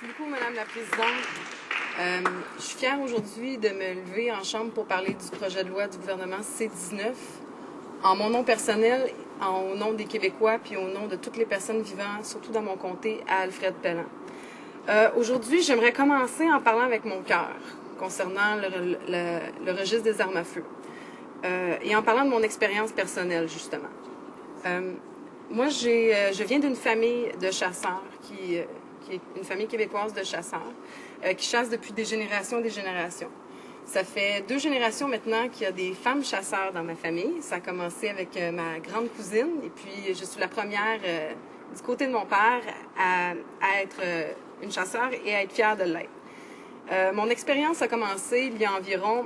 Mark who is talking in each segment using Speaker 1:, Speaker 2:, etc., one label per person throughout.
Speaker 1: Merci beaucoup, Madame la Présidente. Je suis fière aujourd'hui de me lever en chambre pour parler du projet de loi du gouvernement C-19, en mon nom personnel, au nom des Québécois, puis au nom de toutes les personnes vivant, surtout dans mon comté, à Alfred Pellan. Aujourd'hui, j'aimerais commencer en parlant avec mon cœur, concernant le registre des armes à feu, et en parlant de mon expérience personnelle, justement. Moi, je viens d'une famille de chasseurs qui est une famille québécoise de chasseurs qui chassent depuis des générations et des générations. Ça fait 2 générations maintenant qu'il y a des femmes chasseurs dans ma famille. Ça a commencé avec ma grande cousine et puis je suis la première du côté de mon père à être une chasseur et à être fière de l'être. Mon expérience a commencé il y a environ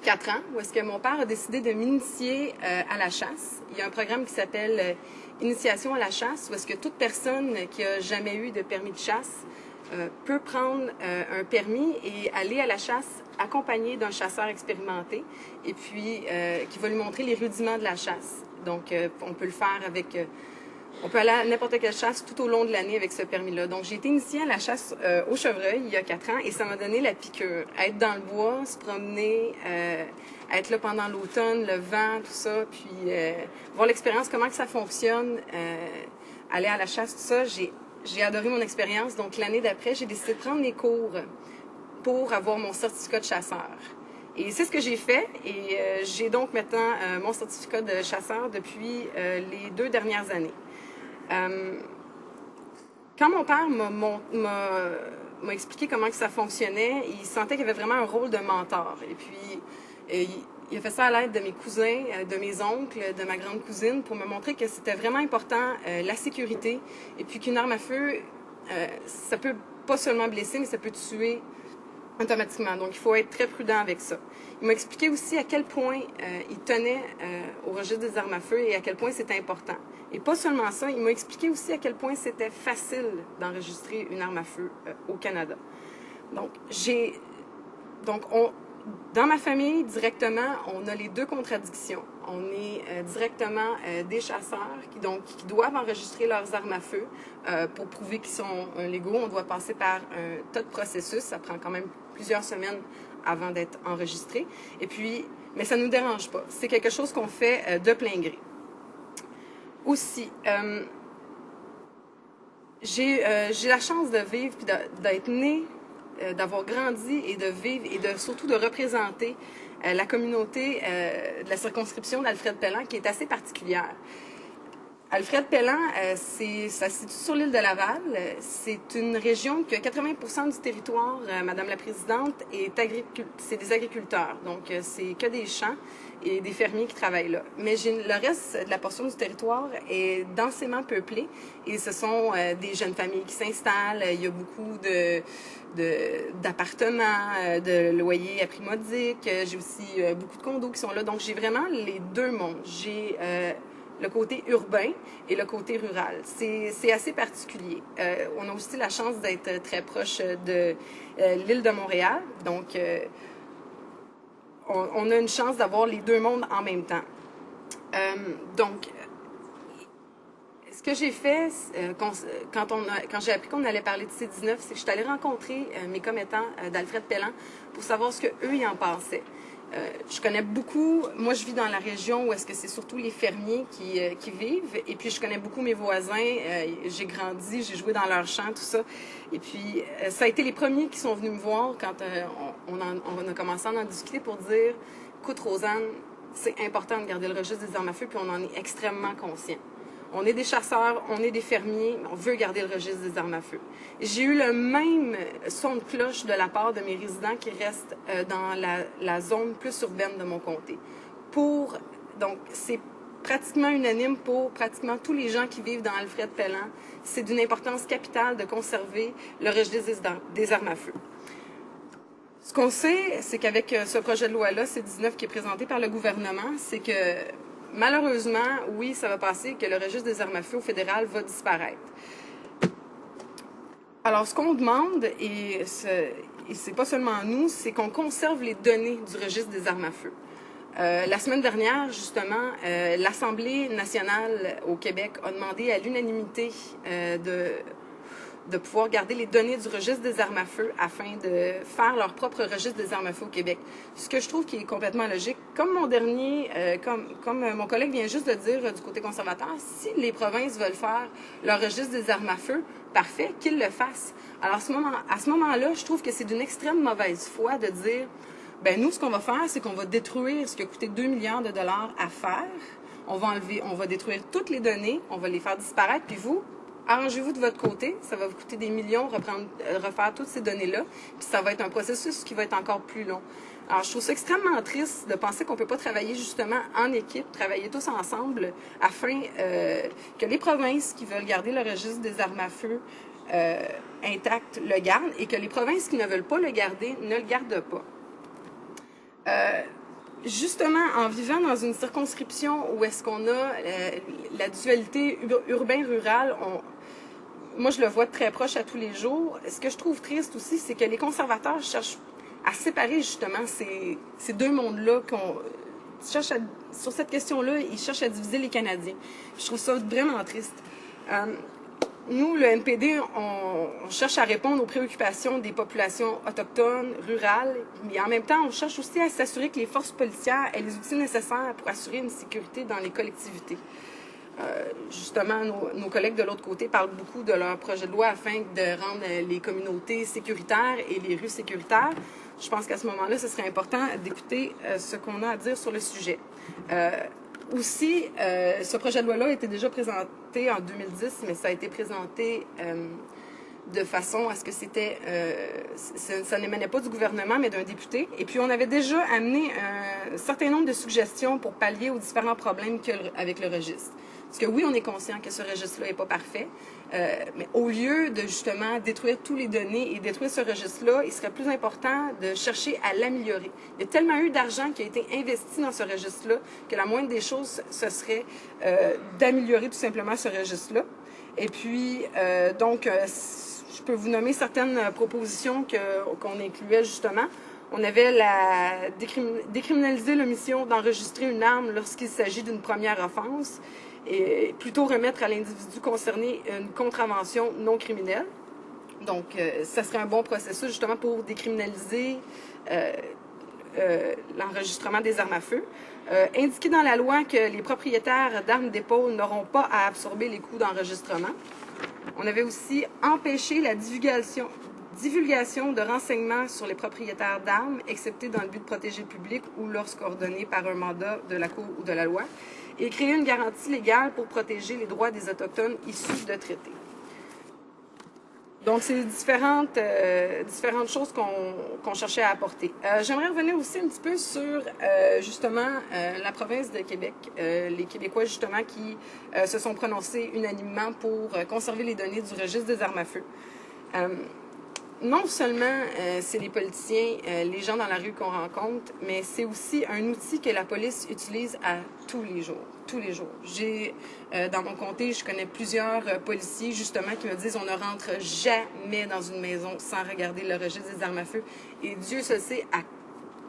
Speaker 1: 4 ans, où est-ce que mon père a décidé de m'initier à la chasse. Il y a un programme qui s'appelle Initiation à la chasse, où est-ce que toute personne qui a jamais eu de permis de chasse peut prendre un permis et aller à la chasse accompagné d'un chasseur expérimenté, et puis qui va lui montrer les rudiments de la chasse. Donc, on peut le faire avec... on peut aller à n'importe quelle chasse tout au long de l'année avec ce permis-là. Donc, j'ai été initiée à la chasse au chevreuil il y a 4 ans et ça m'a donné la piqûre. Être dans le bois, se promener, être là pendant l'automne, le vent, tout ça, puis voir l'expérience, comment que ça fonctionne, aller à la chasse, tout ça, j'ai adoré mon expérience. Donc, l'année d'après, j'ai décidé de prendre les cours pour avoir mon certificat de chasseur. Et c'est ce que j'ai fait et j'ai donc maintenant mon certificat de chasseur depuis les 2 dernières années. Quand mon père m'a expliqué comment que ça fonctionnait, il sentait qu'il y avait vraiment un rôle de mentor. Et puis, il a fait ça à l'aide de mes cousins, de mes oncles, de ma grande cousine, pour me montrer que c'était vraiment important, la sécurité, et puis qu'une arme à feu, ça peut pas seulement blesser, mais ça peut tuer automatiquement. Donc, il faut être très prudent avec ça. Il m'a expliqué aussi à quel point il tenait au registre des armes à feu et à quel point c'était important. Et pas seulement ça, il m'a expliqué aussi à quel point c'était facile d'enregistrer une arme à feu au Canada. Donc, dans ma famille, directement, on a les 2 contradictions. On est directement des chasseurs qui doivent enregistrer leurs armes à feu pour prouver qu'ils sont légaux. On doit passer par un tas de processus. Ça prend quand même plusieurs semaines avant d'être enregistré. Et puis, mais ça ne nous dérange pas. C'est quelque chose qu'on fait de plein gré. Aussi, j'ai la chance de vivre puis d'être née, d'avoir grandi et de vivre et surtout de représenter la communauté de la circonscription d'Alfred Pellan qui est assez particulière. Alfred Pellan, ça se situe sur l'île de Laval. C'est une région qui a 80% du territoire, Madame la Présidente, c'est des agriculteurs. Donc, c'est que des champs et des fermiers qui travaillent là. Mais le reste de la portion du territoire est densément peuplé et ce sont des jeunes familles qui s'installent. Il y a beaucoup d'appartements, de loyers à prix modique. J'ai aussi beaucoup de condos qui sont là. Donc, j'ai vraiment les 2 mondes. J'ai le côté urbain et le côté rural. C'est assez particulier. On a aussi la chance d'être très proche de l'île de Montréal. Donc, on a une chance d'avoir les 2 mondes en même temps. Donc, ce que j'ai fait quand j'ai appris qu'on allait parler de C-19, c'est que je suis allée rencontrer mes commettants d'Alfred Pellan pour savoir ce qu'eux y en pensaient. Je connais beaucoup, moi je vis dans la région où est-ce que c'est surtout les fermiers qui vivent, et puis je connais beaucoup mes voisins, j'ai grandi, j'ai joué dans leurs champs, tout ça, et puis ça a été les premiers qui sont venus me voir quand on a commencé à en discuter pour dire, écoute Rosanne, c'est important de garder le registre des armes à feu, puis on en est extrêmement conscient. On est des chasseurs, on est des fermiers, on veut garder le registre des armes à feu. J'ai eu le même son de cloche de la part de mes résidents qui restent dans la zone plus urbaine de mon comté. Donc, c'est pratiquement unanime pour pratiquement tous les gens qui vivent dans Alfred Pellan. C'est d'une importance capitale de conserver le registre des armes à feu. Ce qu'on sait, c'est qu'avec ce projet de loi-là, C-19 qui est présenté par le gouvernement, c'est que malheureusement, oui, ça va passer, que le registre des armes à feu au fédéral va disparaître. Alors, ce qu'on demande, et c'est pas seulement nous, c'est qu'on conserve les données du registre des armes à feu. La semaine dernière, justement, l'Assemblée nationale au Québec a demandé à l'unanimité de pouvoir garder les données du registre des armes à feu afin de faire leur propre registre des armes à feu au Québec. Ce que je trouve qui est complètement logique. Comme mon collègue vient juste de dire du côté conservateur, si les provinces veulent faire leur registre des armes à feu, parfait, qu'ils le fassent. Alors à ce moment-là, je trouve que c'est d'une extrême mauvaise foi de dire, ben nous, ce qu'on va faire, c'est qu'on va détruire ce qui a coûté 2 milliards de dollars à faire. On va détruire toutes les données, on va les faire disparaître, puis vous, arrangez-vous de votre côté, ça va vous coûter des millions refaire toutes ces données-là, puis ça va être un processus qui va être encore plus long. Alors, je trouve ça extrêmement triste de penser qu'on ne peut pas travailler justement en équipe, travailler tous ensemble afin que les provinces qui veulent garder le registre des armes à feu intact le gardent et que les provinces qui ne veulent pas le garder ne le gardent pas. Justement, en vivant dans une circonscription où est-ce qu'on a la dualité urbain-rural, moi je le vois de très proche à tous les jours. Ce que je trouve triste aussi, c'est que les conservateurs cherchent à séparer justement ces deux mondes-là. Sur cette question-là, ils cherchent à diviser les Canadiens. Je trouve ça vraiment triste. Nous, le NPD, on cherche à répondre aux préoccupations des populations autochtones, rurales, mais en même temps, on cherche aussi à s'assurer que les forces policières aient les outils nécessaires pour assurer une sécurité dans les collectivités. Justement, nos collègues de l'autre côté parlent beaucoup de leur projet de loi afin de rendre les communautés sécuritaires et les rues sécuritaires. Je pense qu'à ce moment-là, ce serait important d'écouter ce qu'on a à dire sur le sujet. Aussi, ce projet de loi-là a été déjà présenté en 2010, mais ça a été présenté de façon à ce que ça n'émanait pas du gouvernement, mais d'un député. Et puis, on avait déjà amené un certain nombre de suggestions pour pallier aux différents problèmes qu'il y a avec le registre. Parce que oui, on est conscient que ce registre-là n'est pas parfait, mais au lieu de justement détruire toutes les données et détruire ce registre-là, il serait plus important de chercher à l'améliorer. Il y a tellement eu d'argent qui a été investi dans ce registre-là que la moindre des choses, ce serait d'améliorer tout simplement ce registre-là. Et puis, je peux vous nommer certaines propositions qu'on incluait justement. On avait décriminaliser l'omission d'enregistrer une arme lorsqu'il s'agit d'une première offense et plutôt remettre à l'individu concerné une contravention non criminelle. Donc, ça serait un bon processus justement pour décriminaliser l'enregistrement des armes à feu. Indiquer dans la loi que les propriétaires d'armes d'épaule n'auront pas à absorber les coûts d'enregistrement. On avait aussi empêché la divulgation de renseignements sur les propriétaires d'armes, excepté dans le but de protéger le public ou lorsqu'ordonné par un mandat de la Cour ou de la loi, et créer une garantie légale pour protéger les droits des Autochtones issus de traités. Donc, c'est différentes choses qu'on cherchait à apporter. J'aimerais revenir aussi un petit peu sur, justement, la province de Québec, les Québécois, justement, qui se sont prononcés unanimement pour conserver les données du registre des armes à feu. Non seulement c'est les politiciens, les gens dans la rue qu'on rencontre, mais c'est aussi un outil que la police utilise à tous les jours. Dans mon comté, je connais plusieurs policiers, justement, qui me disent on ne rentre jamais dans une maison sans regarder le registre des armes à feu. Et Dieu se sait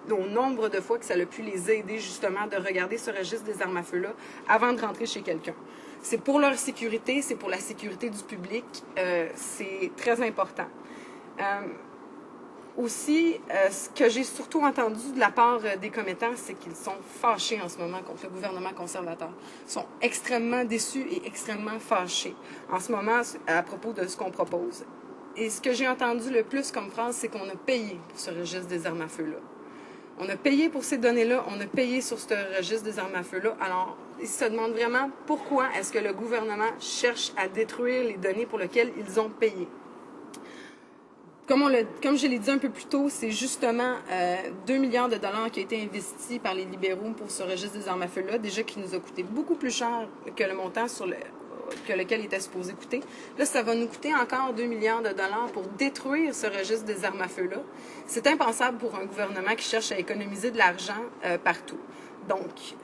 Speaker 1: au nombre de fois que ça a pu les aider, justement, de regarder ce registre des armes à feu-là avant de rentrer chez quelqu'un. C'est pour leur sécurité, c'est pour la sécurité du public, c'est très important. Aussi, ce que j'ai surtout entendu de la part des commettants, c'est qu'ils sont fâchés en ce moment contre le gouvernement conservateur. Ils sont extrêmement déçus et extrêmement fâchés en ce moment à propos de ce qu'on propose. Et ce que j'ai entendu le plus comme phrase, c'est qu'on a payé pour ce registre des armes à feu-là. On a payé pour ces données-là, on a payé sur ce registre des armes à feu-là. Alors, ils se demandent vraiment pourquoi est-ce que le gouvernement cherche à détruire les données pour lesquelles ils ont payé. Comme je l'ai dit un peu plus tôt, c'est justement 2 milliards de dollars qui a été investi par les libéraux pour ce registre des armes à feu-là, déjà qui nous a coûté beaucoup plus cher que le montant que lequel il était supposé coûter. Là, ça va nous coûter encore 2 milliards de dollars pour détruire ce registre des armes à feu-là. C'est impensable pour un gouvernement qui cherche à économiser de l'argent partout. Donc,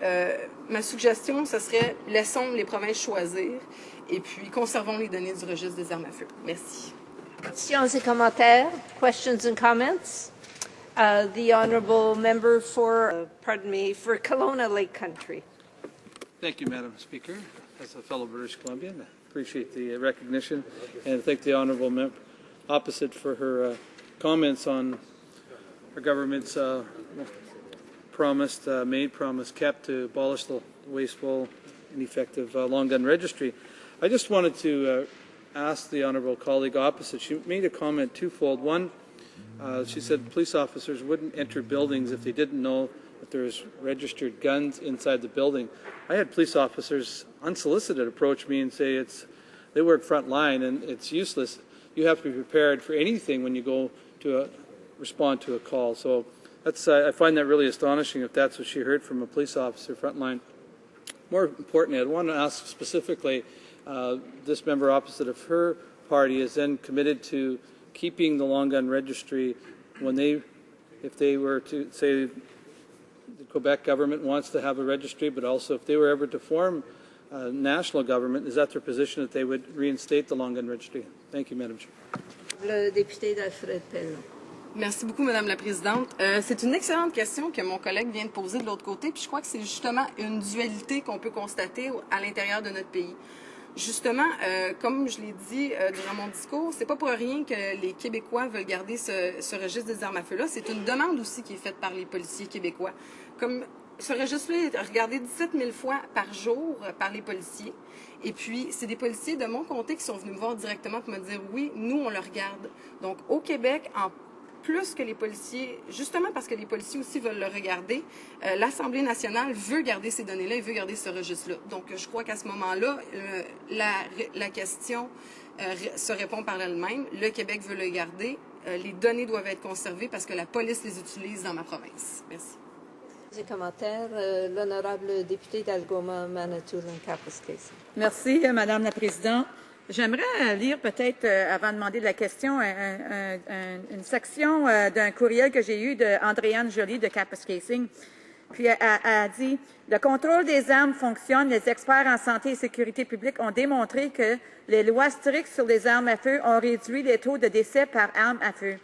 Speaker 1: ma suggestion, ce serait laissons les provinces choisir et puis conservons les données du registre des armes à feu. Merci.
Speaker 2: Questions et commentaires? Questions and comments? The honourable member for Kelowna Lake Country.
Speaker 3: Thank you, Madam Speaker. As a fellow British Columbian, appreciate the recognition, and thank the honourable member opposite for her comments on our government's promise kept to abolish the wasteful, ineffective long gun registry. I just wanted to ask the honourable colleague opposite. She made a comment twofold. One, she said police officers wouldn't enter buildings if they didn't know that there's registered guns inside the building. I had police officers unsolicited approach me and say they work front line and it's useless. You have to be prepared for anything when you go to respond to a call. So that's I find that really astonishing if that's what she heard from a police officer front line. More importantly, I want to ask specifically, this member opposite of her party is then committed to keeping the long gun registry if they were to say the Quebec government wants to have a registry, but also if they were ever to form a national government, is that their position that they would reinstate the long gun registry? Thank you, Madam Chair.
Speaker 2: Le député d'Alfred Pellon.
Speaker 1: Merci beaucoup, Madame la Présidente. C'est une excellente question que mon collègue vient de poser de l'autre côté, puis je crois que c'est justement une dualité qu'on peut constater à l'intérieur de notre pays. Justement, comme je l'ai dit durant mon discours, c'est pas pour rien que les Québécois veulent garder ce registre des armes à feu-là. C'est une demande aussi qui est faite par les policiers québécois. Comme ce registre-là est regardé 17 000 fois par jour par les policiers. Et puis, c'est des policiers de mon comté qui sont venus me voir directement pour me dire « Oui, nous, on le regarde. » Donc, au Québec, en plus que les policiers, justement parce que les policiers aussi veulent le regarder, l'Assemblée nationale veut garder ces données-là et veut garder ce registre-là. Donc, je crois qu'à ce moment-là, la question se répond par elle-même. Le Québec veut le garder. Les données doivent être conservées parce que la police les utilise dans ma province. Merci.
Speaker 2: Des commentaires, l'honorable député d'Algoma, Manitoulin-Kapuskasing.
Speaker 4: Merci, Madame la Présidente. J'aimerais lire peut-être, avant de demander la question, une section d'un courriel que j'ai eu d'Andréane Joly de Kapuskasing. Puis elle a dit « Le contrôle des armes fonctionne. Les experts en santé et sécurité publique ont démontré que les lois strictes sur les armes à feu ont réduit les taux de décès par arme à feu.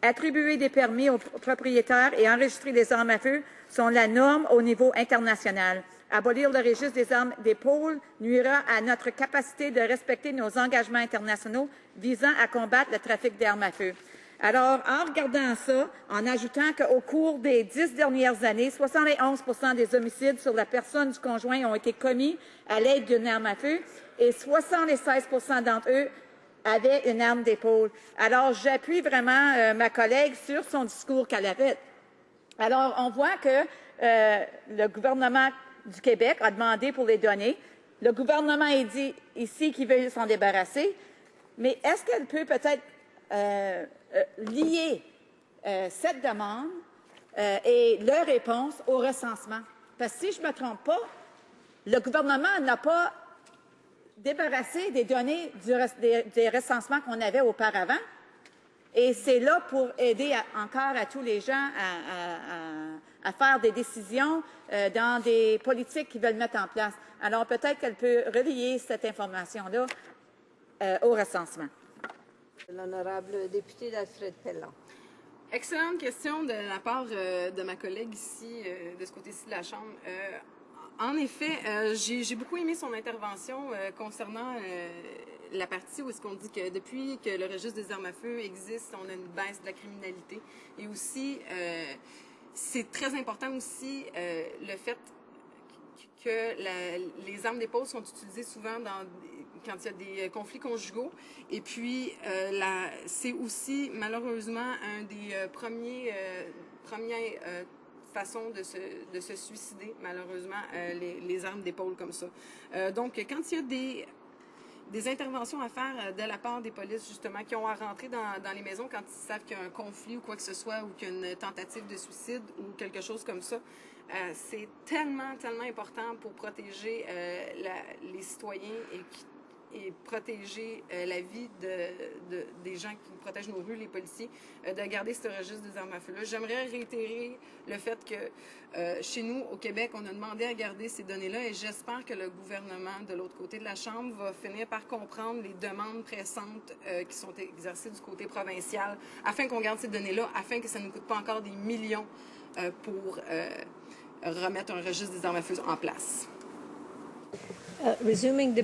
Speaker 4: Attribuer des permis aux propriétaires et enregistrer les armes à feu sont la norme au niveau international. Abolir le registre des armes d'épaule nuira à notre capacité de respecter nos engagements internationaux visant à combattre le trafic d'armes à feu. » Alors, en regardant ça, en ajoutant qu'au cours des 10 dernières années, 71 des homicides sur la personne du conjoint ont été commis à l'aide d'une arme à feu et 76 d'entre eux avaient une arme d'épaule. Alors, j'appuie vraiment ma collègue sur son discours qu'elle a fait. Alors, on voit que le gouvernement du Québec a demandé pour les données. Le gouvernement a dit ici qu'il veut s'en débarrasser. Mais est-ce qu'elle peut peut-être lier cette demande et leur réponse au recensement? Parce que si je ne me trompe pas, le gouvernement n'a pas débarrassé des données des recensements qu'on avait auparavant. Et c'est là pour aider encore à tous les gens à faire des décisions dans des politiques qu'ils veulent mettre en place. Alors peut-être qu'elle peut relier cette information-là au recensement.
Speaker 2: L'honorable député d'Alfred Pellon.
Speaker 1: Excellente question de la part de ma collègue ici, de ce côté-ci de la Chambre. En effet, j'ai beaucoup aimé son intervention concernant la partie où est-ce qu'on dit que depuis que le registre des armes à feu existe, on a une baisse de la criminalité. Et aussi, c'est très important aussi le fait que les armes d'épaule sont utilisées souvent quand il y a des conflits conjugaux. Et puis, c'est aussi malheureusement un des premières façons de se suicider, malheureusement, les armes d'épaule comme ça. Donc, quand il y a des interventions à faire de la part des polices, justement, qui ont à rentrer dans les maisons quand ils savent qu'il y a un conflit ou quoi que ce soit, ou qu'il y a une tentative de suicide ou quelque chose comme ça. C'est tellement, tellement important pour protéger les citoyens et protéger la vie des gens qui protègent nos rues, les policiers, de garder ce registre des armes à feu-là. J'aimerais réitérer le fait que chez nous, au Québec, on a demandé à garder ces données-là et j'espère que le gouvernement, de l'autre côté de la Chambre, va finir par comprendre les demandes pressantes qui sont exercées du côté provincial afin qu'on garde ces données-là, afin que ça ne nous coûte pas encore des millions pour remettre un registre des armes à feu en place.
Speaker 2: Resuming the